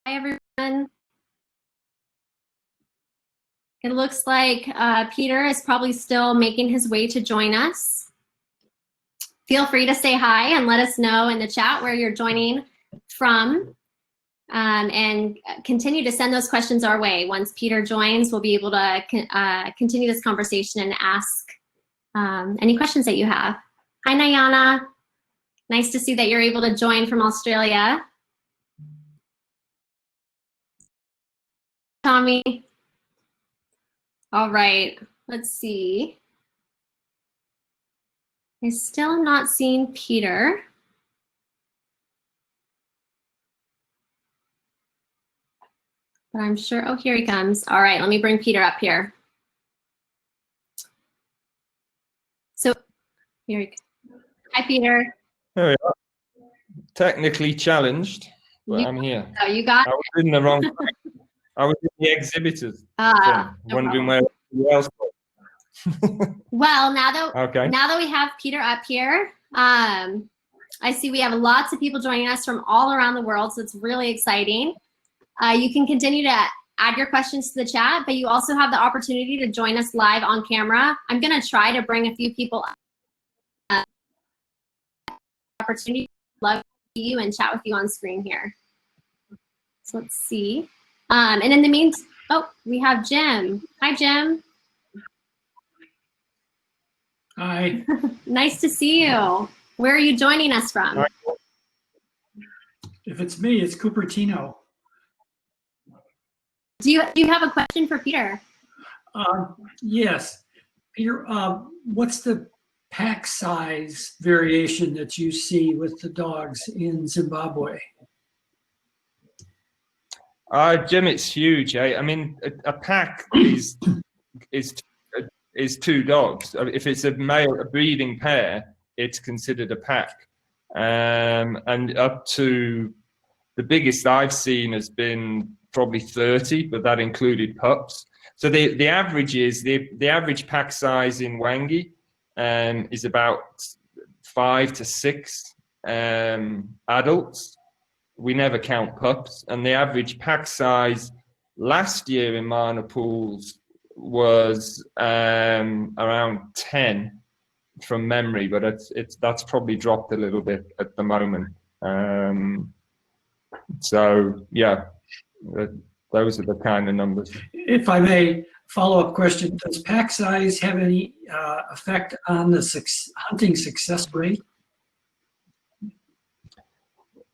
Hi, everyone. It looks like Peter is probably still making his way to join us. Feel free to say hi and let us know in the chat where you're joining from, and continue to send those questions our way. Once Peter joins, we'll be able to continue this conversation and ask any questions that you have. Hi, Nayana. Nice to see that you're able to join from Australia. Tommy. All right, let's see. I still am not seeing Peter. But I'm sure, oh, here he comes. All right, let me bring Peter up here. So, here he goes. Hi, Peter. There we are. Technically challenged, but I'm here. Oh, you got it. I was in the wrong place. I was in the exhibitors No wondering problem. where else was. Well, now that we have Peter up here, I see we have lots of people joining us from all around the world, so it's really exciting. You can continue to add your questions to the chat, but you also have the opportunity to join us live on camera. I'm gonna try to bring a few people up. Opportunity to love you and chat with you on screen here. So let's see. And in the meantime, oh, we have Jim. Hi, Jim. Hi. Nice to see you. Where are you joining us from? If it's me, it's Cupertino. Do you have a question for Peter? Yes. Peter, what's the pack size variation that you see with the dogs in Zimbabwe? Jim, it's huge. I mean, a pack is two dogs. If it's a breeding pair, it's considered a pack. And up to the biggest I've seen has been probably 30, but that included pups. So the average is the average pack size in Wangi is about 5 to 6 adults. We never count pups, and the average pack size last year in Marna Pools was around 10 from memory, but that's probably dropped a little bit at the moment. So yeah, those are the kind of numbers. If I may, follow-up question: does pack size have any effect on the hunting success rate?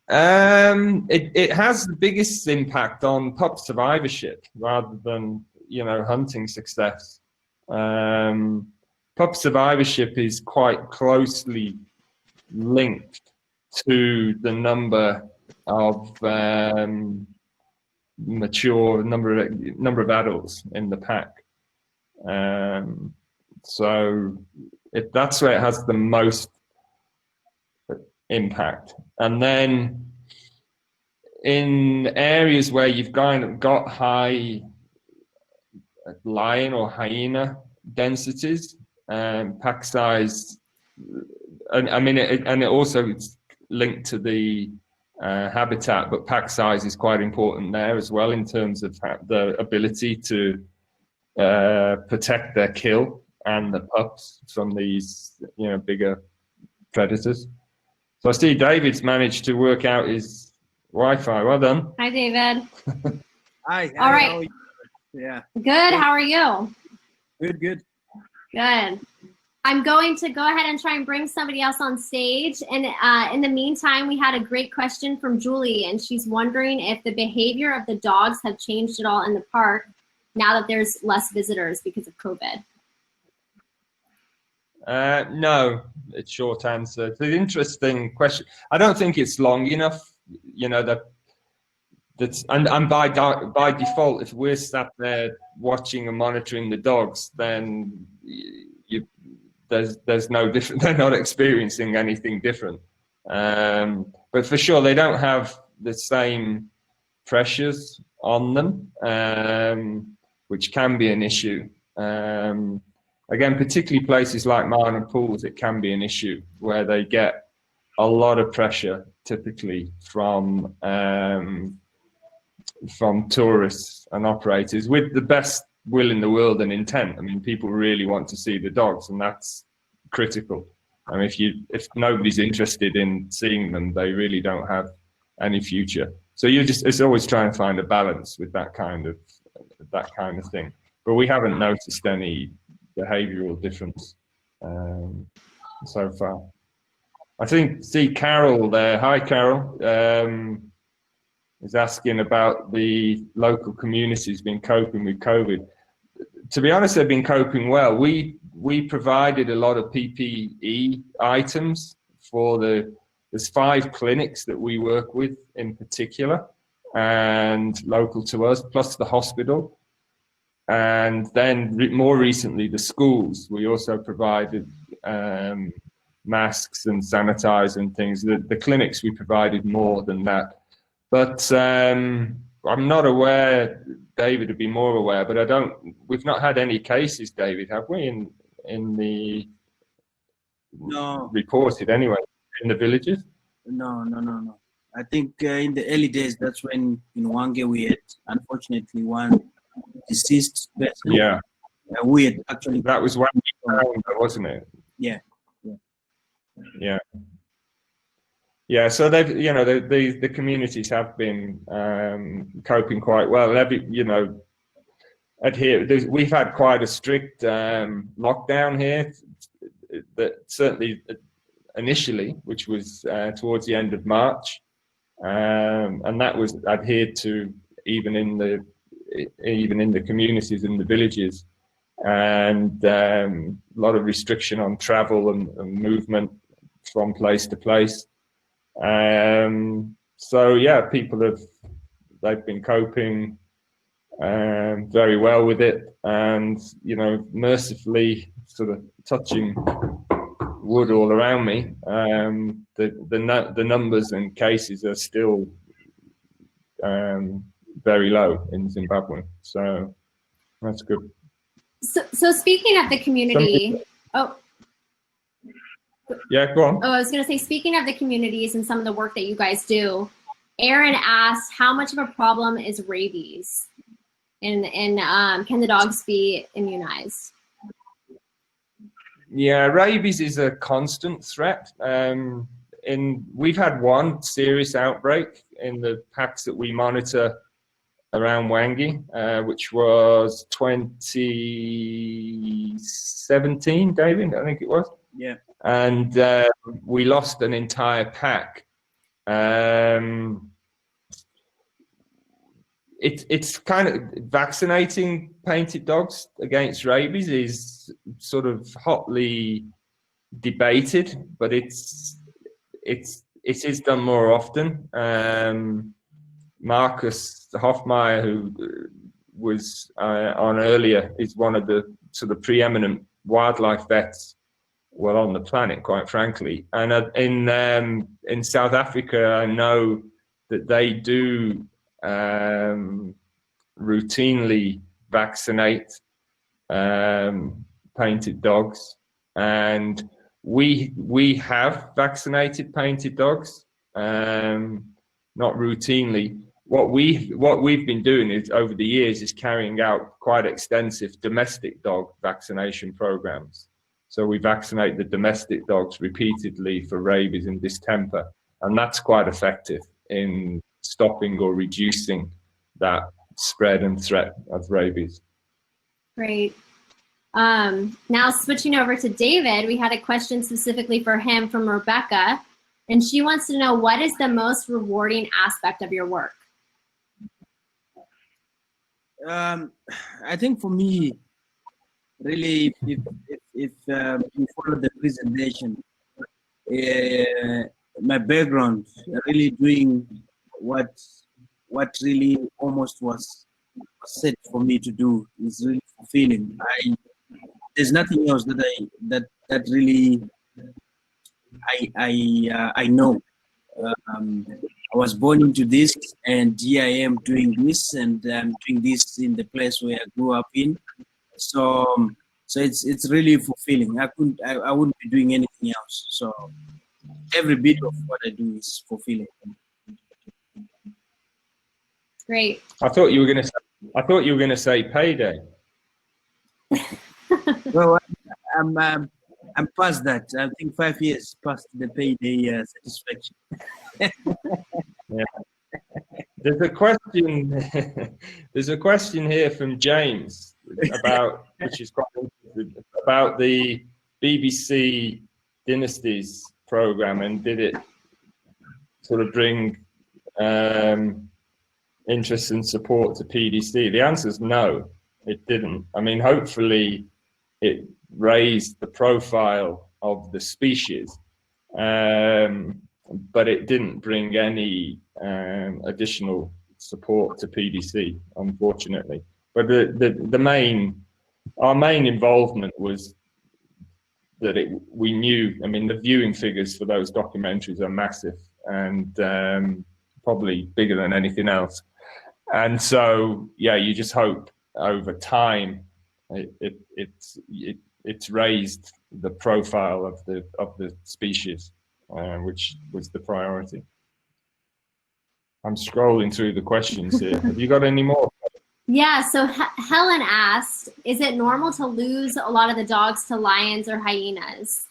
It has the biggest impact on pup survivorship rather than, hunting success. Pup survivorship is quite closely linked to the number of mature number of adults in the pack. So that's where it has the most impact. And then in areas where you've got high lion or hyena densities, pack size, and I mean, it also it's linked to the habitat, but pack size is quite important there as well in terms of the ability to protect their kill and the pups from these, bigger predators. So I see David's managed to work out his Wi-Fi. Well done. Hi, David. Hi. All right. Yeah. Good. How are you? Good. Good. I'm going to go ahead and try and bring somebody else on stage. And in the meantime, we had a great question from Julie, and she's wondering if the behavior of the dogs have changed at all in the park now that there's less visitors because of COVID. No, it's short answer. It's an interesting question. I don't think it's long enough, and by default, if we're sat there watching and monitoring the dogs, then there's no different. They're not experiencing anything different. But for sure, they don't have the same pressures on them, which can be an issue. Again, particularly places like Marna Pools, it can be an issue where they get a lot of pressure, typically from from tourists and operators with the best will in the world and intent. I mean, people really want to see the dogs, and that's critical. I mean, if nobody's interested in seeing them, they really don't have any future. So it's always trying to find a balance with that kind of thing. But we haven't noticed any behavioural difference so far. I see Carol there. Hi, Carol. Is asking about the local communities been coping with COVID. To be honest, they've been coping well. We provided a lot of PPE items for there's 5 clinics that we work with in particular and local to us, plus the hospital. And then more recently, the schools. We also provided masks and sanitizer and things. The clinics, we provided more than that. But I'm not aware, David would be more aware, but we've not had any cases, David, have we, in the No. reported anyway, in the villages? No. I think in the early days, that's when in Wange we had, unfortunately, one deceased person. Yeah. We had actually. That was one, wasn't it? Yeah. Yeah, so they've, the communities have been coping quite well. We've had quite a strict lockdown here, that certainly initially, which was towards the end of March, and that was adhered to even in the communities in the villages, and a lot of restriction on travel and movement from place to place. So yeah, they've been coping very well with it, and mercifully, sort of touching wood all around me, the numbers and cases are still very low in Zimbabwe, so that's good. So speaking of the community, Yeah, go on. Oh, I was going to say, speaking of the communities and some of the work that you guys do, Aaron asked, how much of a problem is rabies? And can the dogs be immunized? Yeah, rabies is a constant threat. We've had one serious outbreak in the packs that we monitor around Wangi, which was 2017, David, I think it was. Yeah. And we lost an entire pack. It's kind of vaccinating painted dogs against rabies is sort of hotly debated, but it is done more often. Marcus Hoffmeyer, who was on earlier, is one of the sort of preeminent wildlife vets on the planet, quite frankly. And in South Africa, I know that they do routinely vaccinate painted dogs, and we have vaccinated painted dogs, not routinely. What we've been doing is over the years is carrying out quite extensive domestic dog vaccination programs. So we vaccinate the domestic dogs repeatedly for rabies and distemper, and that's quite effective in stopping or reducing that spread and threat of rabies. Great. Now switching over to David, we had a question specifically for him from Rebecca, and she wants to know, what is the most rewarding aspect of your work? I think for me, really, if you follow the presentation, my background, really doing what really almost was set for me to do is really fulfilling. There's nothing else that really I know. I was born into this, and here I am doing this, and I'm doing this in the place where I grew up in. So it's really fulfilling. I wouldn't be doing anything else. So every bit of what I do is fulfilling. Great. I thought you were going to say payday. Well, I'm past that. I think 5 years past the payday satisfaction. There's a question. There's a question here from James about, which is quite interesting, about the BBC Dynasties program, and did it sort of bring interest and support to PDC? The answer is no, it didn't. I mean, hopefully, it raised the profile of the species, but it didn't bring any additional support to PDC, unfortunately. But our main involvement was that we knew. I mean, the viewing figures for those documentaries are massive and probably bigger than anything else. And so, yeah, you just hope over time it's raised the profile of the species, which was the priority. I'm scrolling through the questions here. Have you got any more? Yeah, so Helen asked, is it normal to lose a lot of the dogs to lions or hyenas?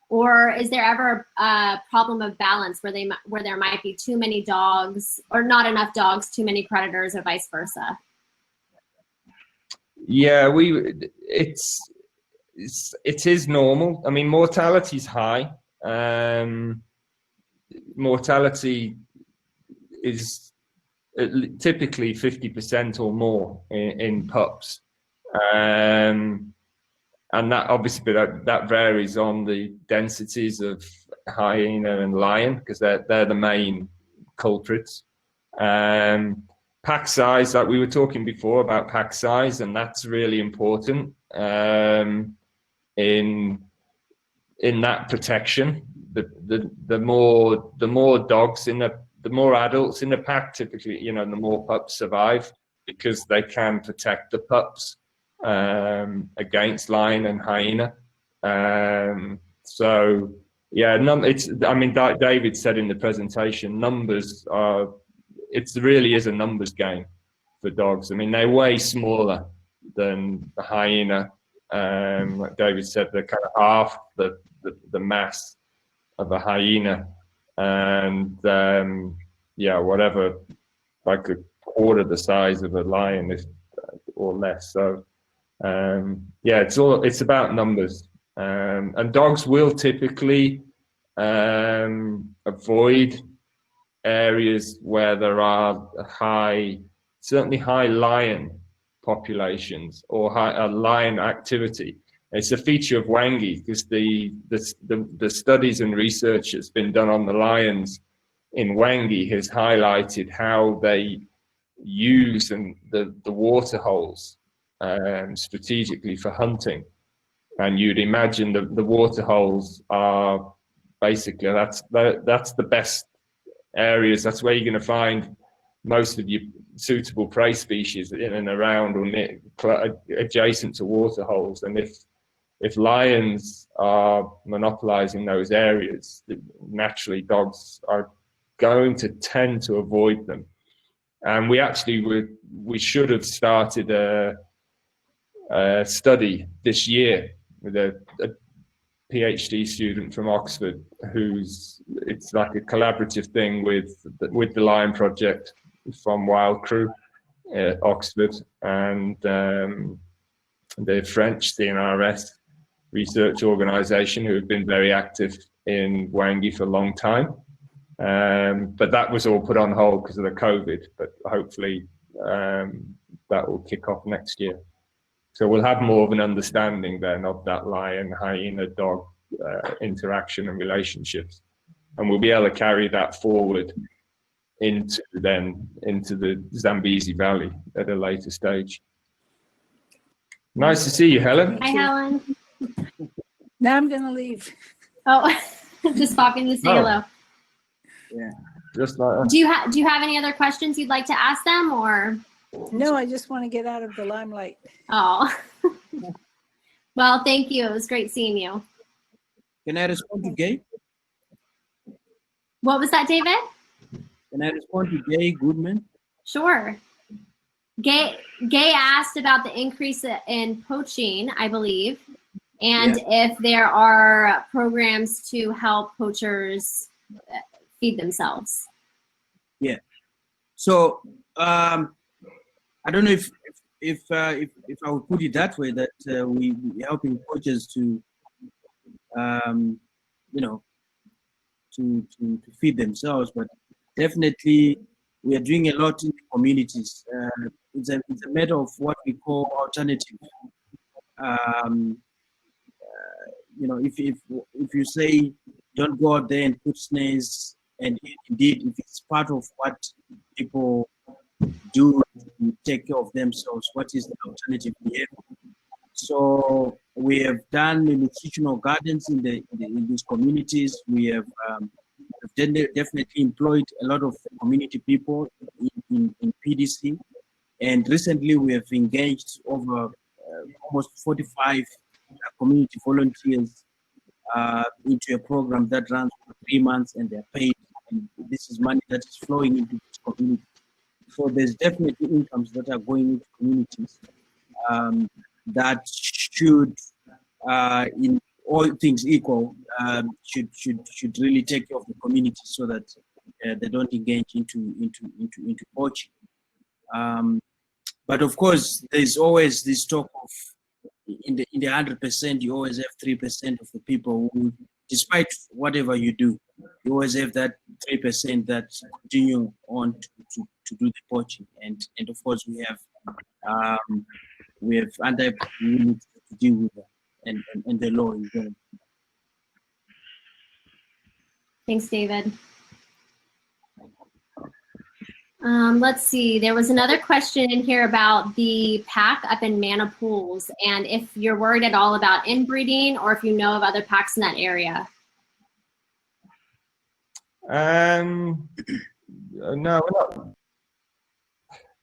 Or is there ever a problem of balance where there might be too many dogs or not enough dogs, too many predators, or vice versa? Yeah, it is normal. I mean, mortality is high. Mortality is typically 50% or more in pups, and that obviously that varies on the densities of hyena and lion, because they're the main culprits. Pack size, like we were talking before about pack size, and that's really important in that protection. The more dogs the more adults in the pack, typically, the more pups survive, because they can protect the pups against lion and hyena. So yeah, I mean, David said in the presentation, numbers are. It really is a numbers game for dogs. I mean, they're way smaller than the hyena. Like David said, they're kind of half the mass of a hyena, and yeah, whatever, like a quarter the size of a lion, or less. So yeah, it's about numbers, and dogs will typically avoid areas where there are certainly high lion populations or high lion activity. It's a feature of Wangi, because the studies and research that's been done on the lions in Wangi has highlighted how they use the water holes strategically for hunting. And you'd imagine the water holes are basically that's the best areas. That's where you're going to find most of your suitable prey species, in and around or near, adjacent to water holes. And if lions are monopolizing those areas, naturally dogs are going to tend to avoid them. And we should have started a study this year with a PhD student from Oxford, it's like a collaborative thing with the Lion Project from Wild Crew at Oxford, and the French CNRS research organization, who have been very active in Wangi for a long time. But that was all put on hold because of the COVID, but hopefully that will kick off next year. So we'll have more of an understanding then of that lion, hyena, dog interaction and relationships. And we'll be able to carry that forward into the Zambezi Valley at a later stage. Nice to see you, Helen. Hi, Helen. Now I'm going to leave. Oh, just popping to say hello. Yeah. Just like that. Do you have any other questions you'd like to ask them, or? No, I just want to get out of the limelight. Oh, well, thank you. It was great seeing you. Can I respond to Gay? What was that, David? Can I respond to Gay Goodman? Sure. Gay asked about the increase in poaching, I believe, and if there are programs to help poachers feed themselves. Yeah. So I don't know if I would put it that way, that we helping poachers to you know, to feed themselves, but definitely we are doing a lot in the communities. It's a matter of what we call alternative. You know, if you say don't go out there and put snares, and indeed if it's part of what people do to take care of themselves, what is the alternative behavior? So we have done nutritional gardens in these communities. We have definitely employed a lot of community people in PDC, and recently we have engaged over almost 45 community volunteers into a program that runs for 3 months, and they're paid. And this is money that is flowing into this community. So there's definitely incomes that are going into communities that should, in all things equal, should really take care of the community so that they don't engage into poaching. But of course, there's always this talk of in the 100%, you always have 3% of the people who, despite whatever you do, you always have that 3% that continue on to do the poaching, and of course we have anti-units to deal with that, and the law is there. Thanks, David. Let's see, there was another question in here about the pack up in Mana Pools, and if you're worried at all about inbreeding or if you know of other packs in that area. No, we're not.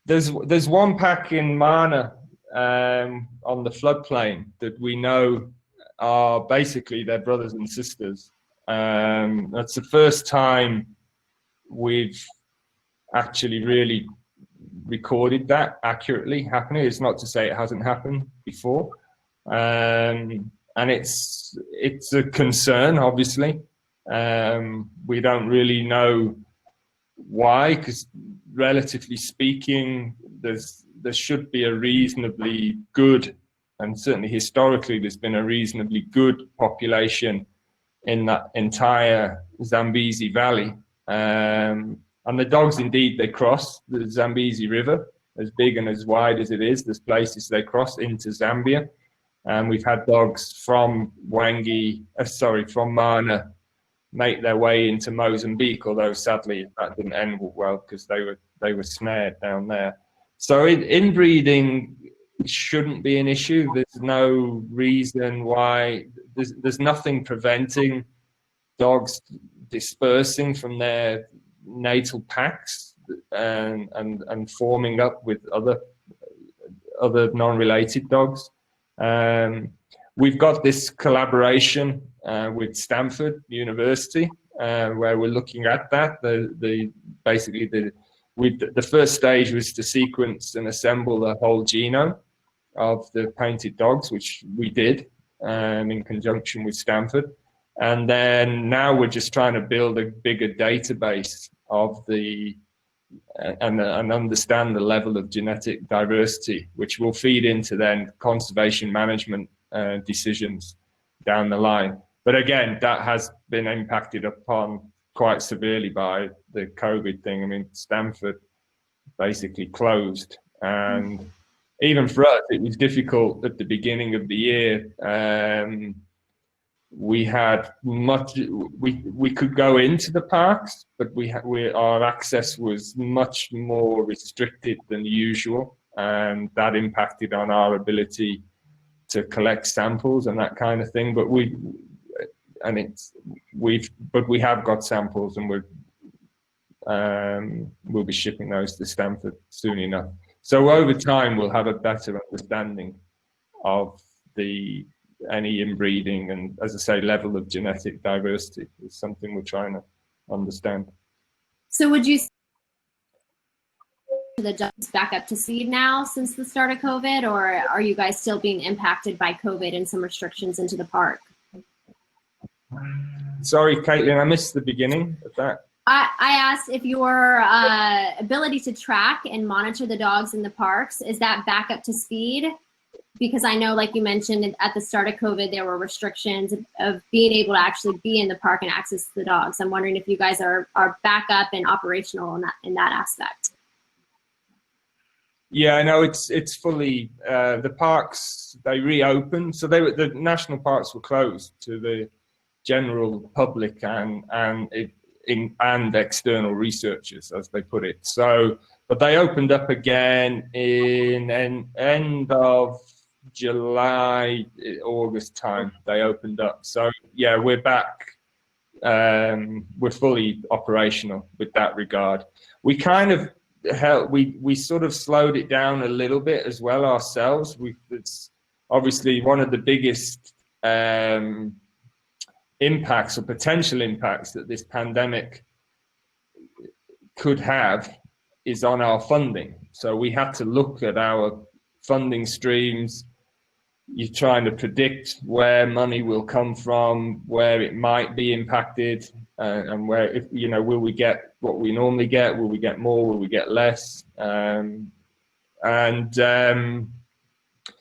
There's one pack in Mana on the floodplain that we know are basically their brothers and sisters. That's the first time we've actually really recorded that accurately happening. It's not to say it hasn't happened before, and it's a concern, obviously. We don't really know why, because relatively speaking, there should be a reasonably good, and certainly historically there's been a reasonably good population in that entire Zambezi Valley. And the dogs, indeed, they cross the Zambezi River, as big and as wide as it is. There's places they cross into Zambia. And we've had dogs from from Mana make their way into Mozambique, although sadly that didn't end well because they were snared down there. So inbreeding shouldn't be an issue. There's no reason why, there's nothing preventing dogs dispersing from their natal packs and forming up with other non-related dogs. We've got this collaboration with Stanford University where we're looking at that. The first stage was to sequence and assemble the whole genome of the painted dogs, which we did in conjunction with Stanford. And then now we're just trying to build a bigger database of and understand the level of genetic diversity, which will feed into then conservation management decisions down the line. But again, that has been impacted upon quite severely by the COVID thing. I mean, Stanford basically closed, and even for us, it was difficult at the beginning of the year. We had we could go into the parks, but our access was much more restricted than usual, and that impacted on our ability to collect samples and that kind of thing. But we have got samples, and we'll be shipping those to Stanford soon enough. So over time, we'll have a better understanding of any inbreeding, and as I say, level of genetic diversity is something we're trying to understand. So would you the dogs back up to speed now since the start of COVID, or are you guys still being impacted by COVID and some restrictions into the park? Sorry, Caitlin, I missed the beginning of that. I asked if your ability to track and monitor the dogs in the parks, is that back up to speed? Because I know, like you mentioned, at the start of COVID, there were restrictions of being able to actually be in the park and access the dogs. I'm wondering if you guys are back up and operational in that aspect. Yeah, no, it's fully, the parks, they reopened. So the national parks were closed to the general public and external researchers, as they put it. So, but they opened up again in end of July, August time. They opened up. So yeah, we're back. We're fully operational with that regard. We kind of we sort of slowed it down a little bit as well ourselves. It's obviously one of the biggest impacts or potential impacts that this pandemic could have is on our funding. So we had to look at our funding streams. You're trying to predict where money will come from, where it might be impacted, and where, if you know, will we get what we normally get? Will we get more? Will we get less?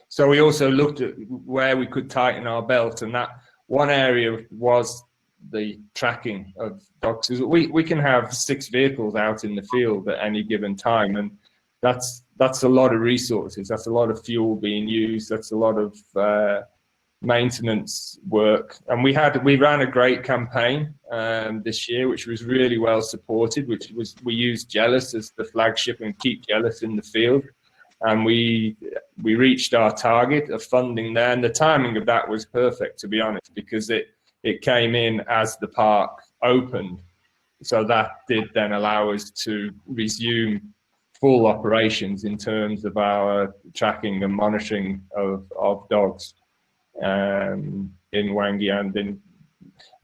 So we also looked at where we could tighten our belt, and that one area was the tracking of dogs. We can have 6 vehicles out in the field at any given time, and that's a lot of resources. That's a lot of fuel being used. That's a lot of maintenance work. And we ran a great campaign this year, which was really well supported. We used Jealous as the flagship and keep Jealous in the field. And we reached our target of funding there, and the timing of that was perfect, to be honest, because it came in as the park opened. So that did then allow us to resume full operations in terms of our tracking and monitoring of dogs in Wangi, and in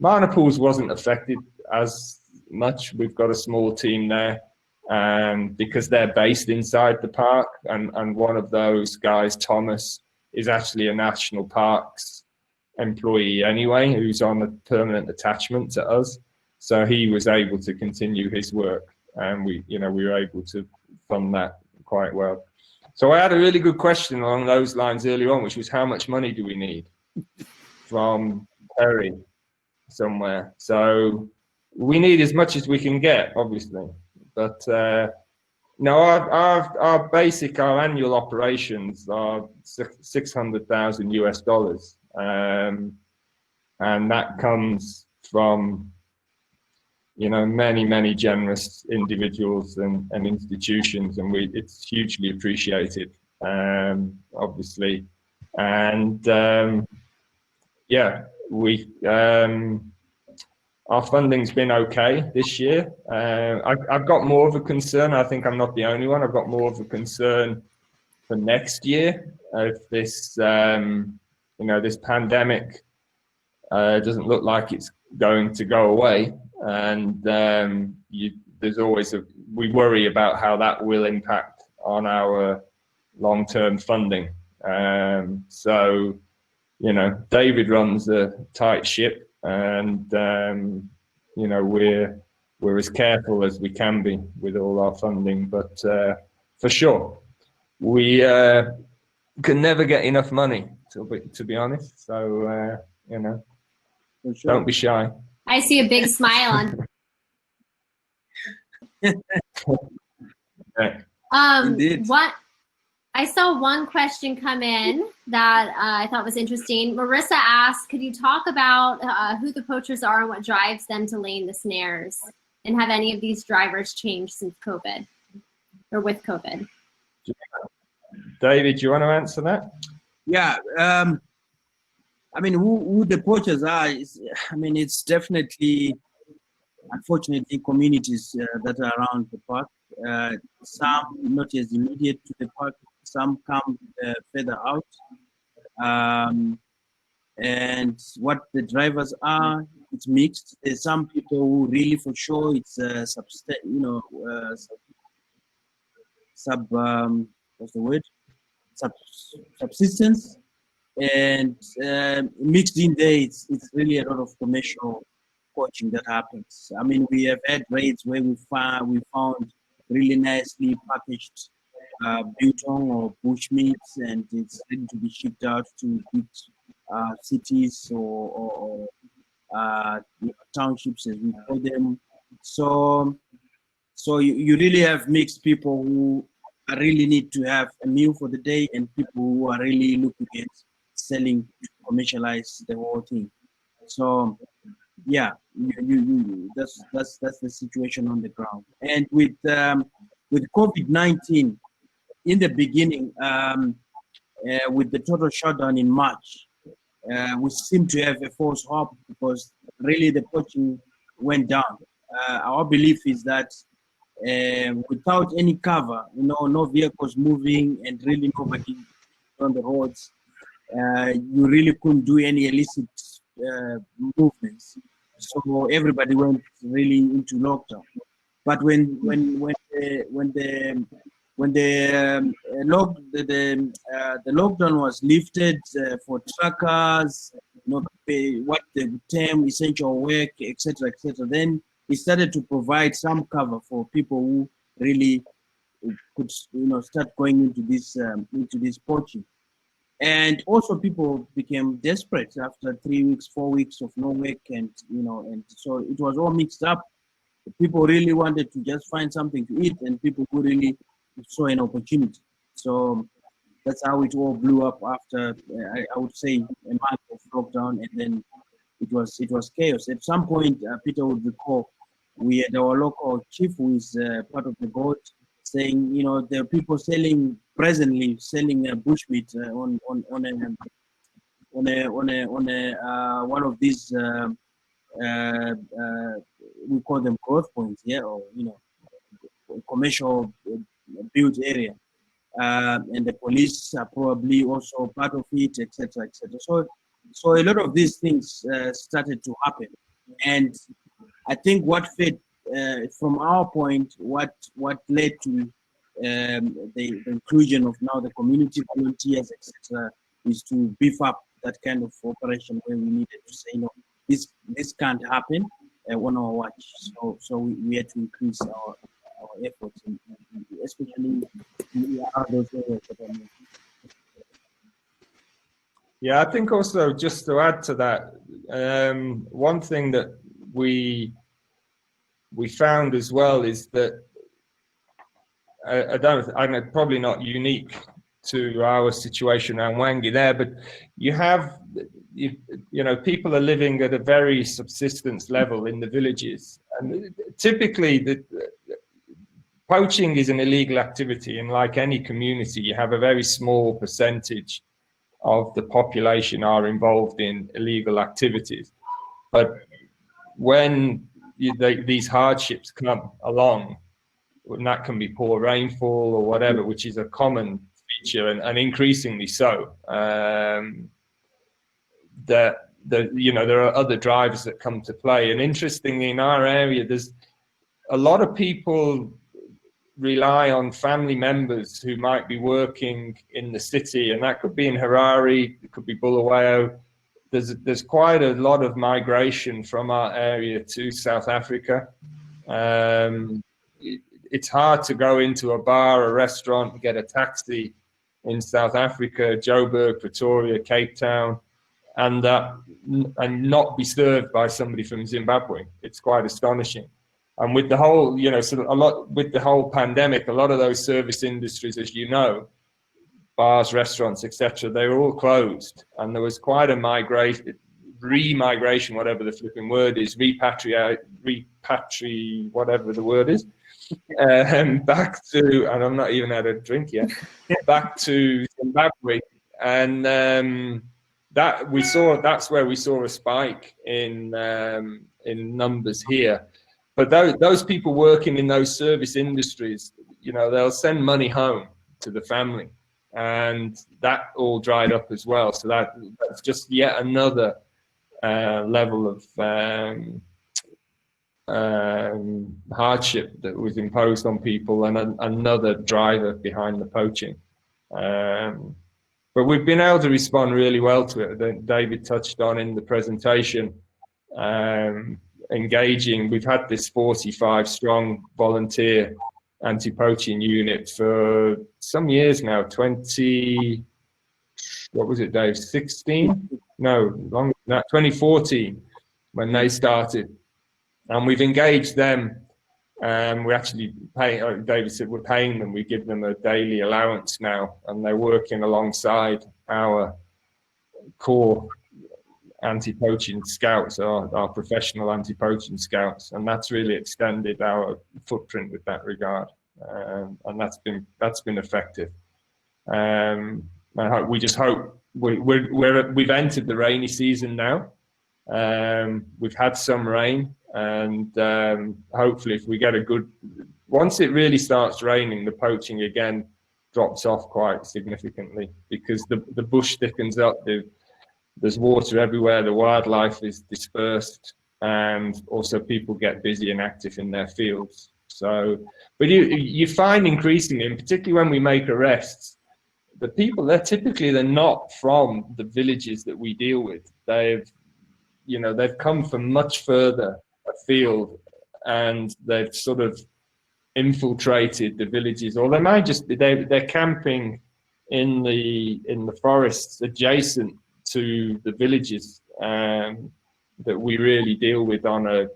Marnapools wasn't affected as much. We've got a small team there. Because they're based inside the park, and one of those guys, Thomas, is actually a national parks employee anyway, who's on a permanent attachment to us. So he was able to continue his work, and we were able to fund that quite well. So I had a really good question along those lines earlier on, which was how much money do we need from Perry somewhere? So we need as much as we can get, obviously. But no, our annual operations are $600,000 US, and that comes from many generous individuals and institutions, and it's hugely appreciated, obviously, and yeah, our funding's been okay this year. I've got more of a concern. I think I'm not the only one. I've got more of a concern for next year if this, this pandemic doesn't look like it's going to go away, and there's always we worry about how that will impact on our long-term funding. So, David runs a tight ship. And we're as careful as we can be with all our funding, but for sure we can never get enough money, to be honest. So for sure. Don't be shy. I see a big smile on. Indeed. I saw one question come in that I thought was interesting. Marissa asked, could you talk about who the poachers are and what drives them to laying the snares? And have any of these drivers changed since COVID or with COVID? David, do you want to answer that? Yeah. I mean, who the poachers are, it's definitely, unfortunately, communities that are around the park. Some not as immediate to the park. Some come further out, and what the drivers are, it's mixed. There's some people who really, for sure, it's what's the word? Subsistence, and mixed in there, it's really a lot of commercial poaching that happens. I mean, we have had raids where we found really nicely packaged biltong or bushmeat, and it's ready to be shipped out to big cities or townships, as we call them. So you really have mixed people who really need to have a meal for the day, and people who are really looking at selling to commercialize the whole thing. So yeah, that's the situation on the ground. And with COVID-19 in the beginning, with the total shutdown in March, we seem to have a false hope because really the poaching went down. Our belief is that without any cover, no vehicles moving and really nobody on the roads, you really couldn't do any illicit movements. So everybody went really into lockdown. But when the lockdown was lifted for truckers, what the term essential work, etc., then it started to provide some cover for people who really could, start going into this poaching. And also people became desperate after 3 weeks, 4 weeks of no work, and so it was all mixed up. People really wanted to just find something to eat, and people who really saw an opportunity. So that's how it all blew up after, I would say, a month of lockdown, and then it was chaos. At some point, Peter would recall, we had our local chief, who is part of the board, saying, there are people presently selling bushmeat on one of these we call them growth points, or commercial built area, and the police are probably also part of it, etc., etc. So a lot of these things started to happen, and I think what fed from our point, what led to the inclusion of now the community volunteers, etc., is to beef up that kind of operation where we needed to say, this can't happen on our watch. So we had to increase our efforts, especially in those areas that I mentioned. Yeah, I think also, just to add to that, one thing that we found as well is that I'm probably not unique to our situation around Wangi there, but you have, people are living at a very subsistence level in the villages, and typically the poaching is an illegal activity, and like any community, you have a very small percentage of the population are involved in illegal activities. But when these hardships come along, and that can be poor rainfall or whatever, which is a common feature, and increasingly so, there are other drivers that come to play. And interestingly, in our area, there's a lot of people rely on family members who might be working in the city, and that could be in Harare, it could be Bulawayo. There's quite a lot of migration from our area to South Africa. It's hard to go into a bar, a restaurant, and get a taxi in South Africa, Joburg, Pretoria, Cape Town, and not be served by somebody from Zimbabwe. It's quite astonishing. And with the whole, with the whole pandemic, a lot of those service industries, as you know, bars, restaurants, etc., they were all closed, and there was quite a remigration, whatever the flipping word is, whatever the word is, back to, and I'm not even had a drink yet, back to Zimbabwe, and that's where we saw a spike in numbers here. But those people working in those service industries, they'll send money home to the family, and that all dried up as well. So that's just yet another level hardship that was imposed on people, and another driver behind the poaching. But we've been able to respond really well to it. That David touched on in the presentation. Engaging, we've had this 45-strong volunteer anti-poaching unit for some years now. 20, what was it, Dave? 16? No, longer than that. 2014 when they started, and we've engaged them. We actually pay. David said we're paying them. We give them a daily allowance now, and they're working alongside our core anti-poaching scouts, our professional anti-poaching scouts, and that's really extended our footprint with that regard, and that's been effective. We just hope we've entered the rainy season now. We've had some rain, and hopefully if we get once it really starts raining, the poaching again drops off quite significantly, because the bush thickens up, there's water everywhere, the wildlife is dispersed, and also people get busy and active in their fields. So, but you find increasingly, and particularly when we make arrests, the people, they're not from the villages that we deal with. They've come from much further afield, and they've sort of infiltrated the villages, or they might just they're camping in the forests adjacent to the villages that we really deal with on a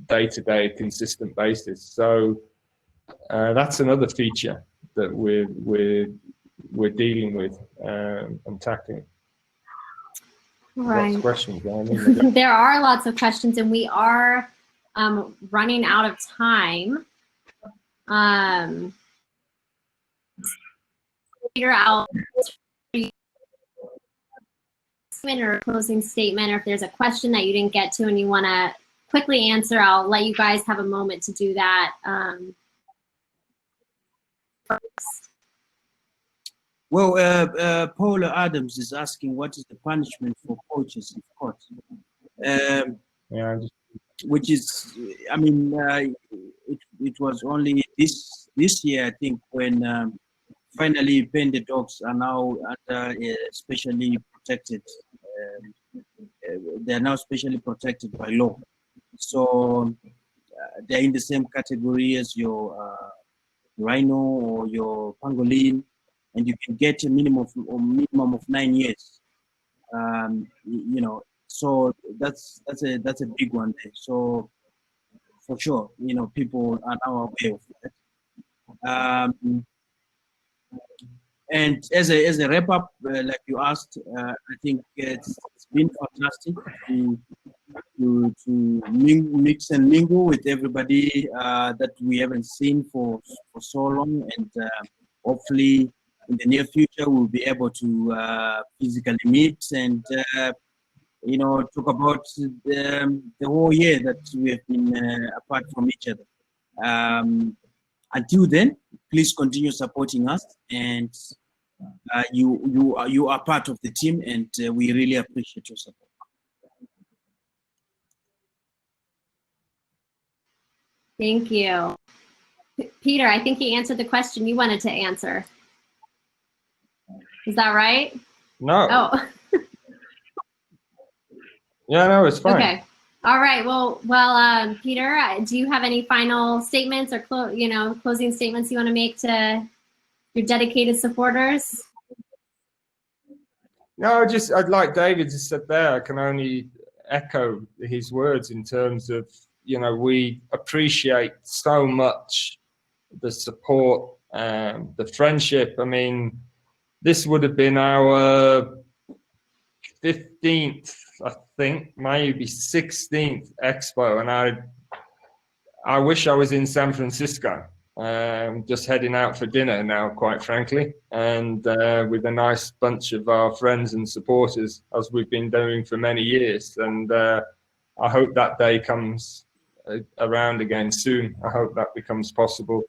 day-to-day consistent basis. So that's another feature that we're dealing with and tackling. Right. Lots of questions. There are lots of questions, and we are running out of time. Figure out or a closing statement, or if there's a question that you didn't get to and you want to quickly answer, I'll let you guys have a moment to do that. Well, Paula Adams is asking, what is the punishment for poachers in court? Which is, I mean, it was only this year, I think, when finally banded dogs are now under specially protected. They are now specially protected by law. So they're in the same category as your rhino or your pangolin, and you can get a minimum of 9 years. So that's a big one there. So for sure, people are now aware of that. And as a wrap up, like you asked, I think it's been fantastic to mix and mingle with everybody that we haven't seen for so long, and hopefully in the near future we'll be able to physically meet and talk about the whole year that we have been apart from each other. Until then, please continue supporting us, and you are part of the team, and we really appreciate your support. Thank you. Peter, I think he answered the question you wanted to answer. Is that right? No. Oh. Yeah, no, it's fine. Okay. All right. Well, Peter, do you have any final statements or closing statements you want to make to your dedicated supporters? No, I'd like David just said there. I can only echo his words in terms of, we appreciate so much the support and the friendship. I mean, this would have been our 15th, I think, maybe 16th Expo, and I wish I was in San Francisco, just heading out for dinner now, quite frankly, and with a nice bunch of our friends and supporters, as we've been doing for many years. And I hope that day comes around again soon. I hope that becomes possible.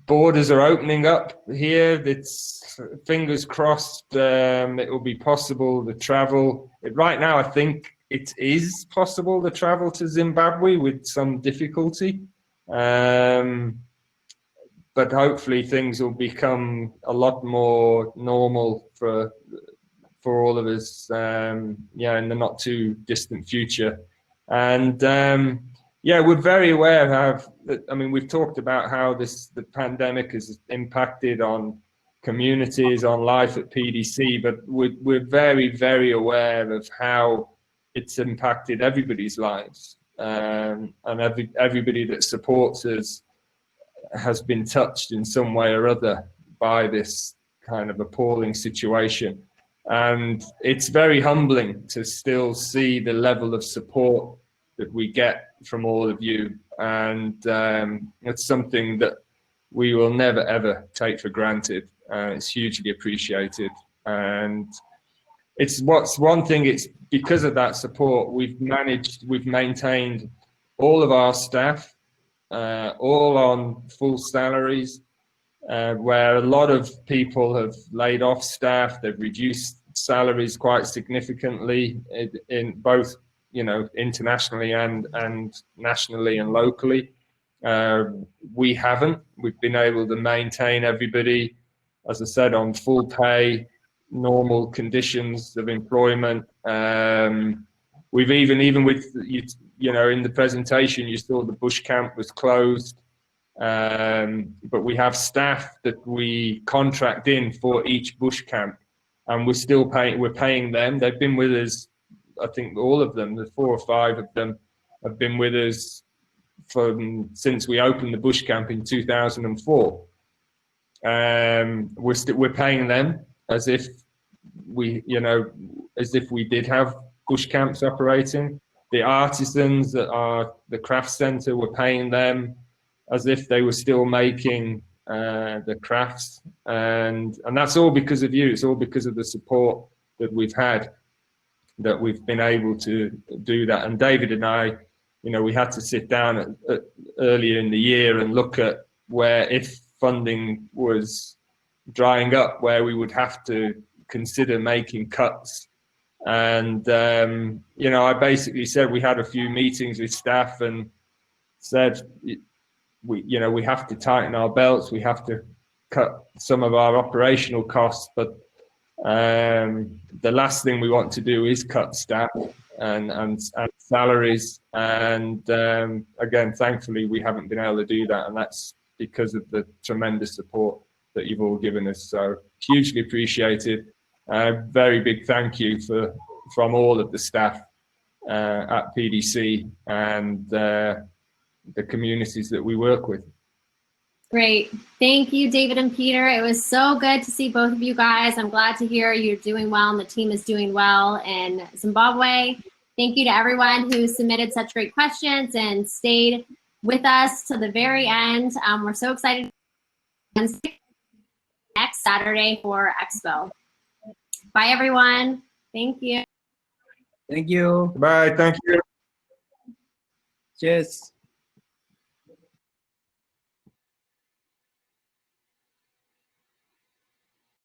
Borders are opening up here. It's fingers crossed it will be possible to travel. Right now, I think it is possible to travel to Zimbabwe with some difficulty. But hopefully things will become a lot more normal for all of us, yeah, in the not too distant future. And yeah, we're very aware of, I mean, we've talked about how the pandemic has impacted on communities, on life at PDC, but we're very, very aware of how it's impacted everybody's lives, and everybody that supports us has been touched in some way or other by this kind of appalling situation. And it's very humbling to still see the level of support that we get from all of you. And it's something that we will never, ever take for granted. It's hugely appreciated. And it's one thing, it's because of that support, we've maintained all of our staff, all on full salaries, where a lot of people have laid off staff. They've reduced salaries quite significantly in both, you know, internationally and nationally and locally. We haven't. We've been able to maintain everybody, as I said, on full pay, normal conditions of employment. We've even with, you know, in the presentation, you saw the bush camp was closed. But we have staff that we contract in for each bush camp, and we're paying them. They've been with us, I think all of them, the 4 or 5 of them have been with us since we opened the bush camp in 2004. We're paying them as if we did have bush camps operating. The artisans that are the craft center, we're paying them as if they were still making the crafts, and that's all because of you. It's all because of the support that we've had, that we've been able to do that. And David and I, you know, we had to sit down earlier in the year and look at where, if funding was drying up, where we would have to consider making cuts. And you know, I basically said, we had a few meetings with staff and said, we have to tighten our belts. We have to cut some of our operational costs, but the last thing we want to do is cut staff and salaries. And again, thankfully, we haven't been able to do that, and that's because of the tremendous support that you've all given us. So hugely appreciated. Very big thank you from all of the staff at PDC and the communities that we work with. Great. Thank you, David and Peter. It was so good to see both of you guys. I'm glad to hear you're doing well and the team is doing well in Zimbabwe. Thank you to everyone who submitted such great questions and stayed with us to the very end. We're so excited next Saturday for Expo. Bye, everyone. Thank you. Thank you. Bye. Thank you. Cheers.